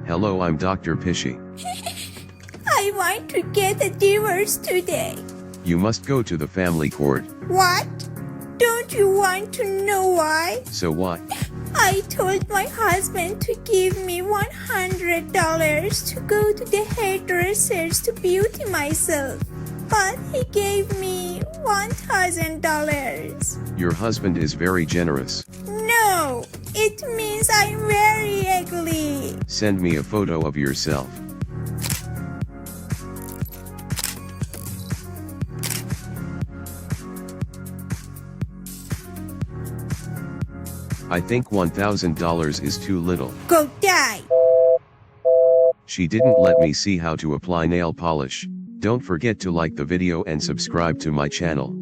Hello, I'm Dr. Pishi. I want to get a divorce today. You must go to the family court. What? Don't you want to know why? So what? I told my husband to give me $100 to go to the hairdressers to beauty myself. But he gave me $1,000. Your husband is very generous. No, it means I'm very ugly. Send me a photo of yourself. I think $1,000 is too little. Go die. She didn't let me see how to apply nail polish. Don't forget to like the video and subscribe to my channel.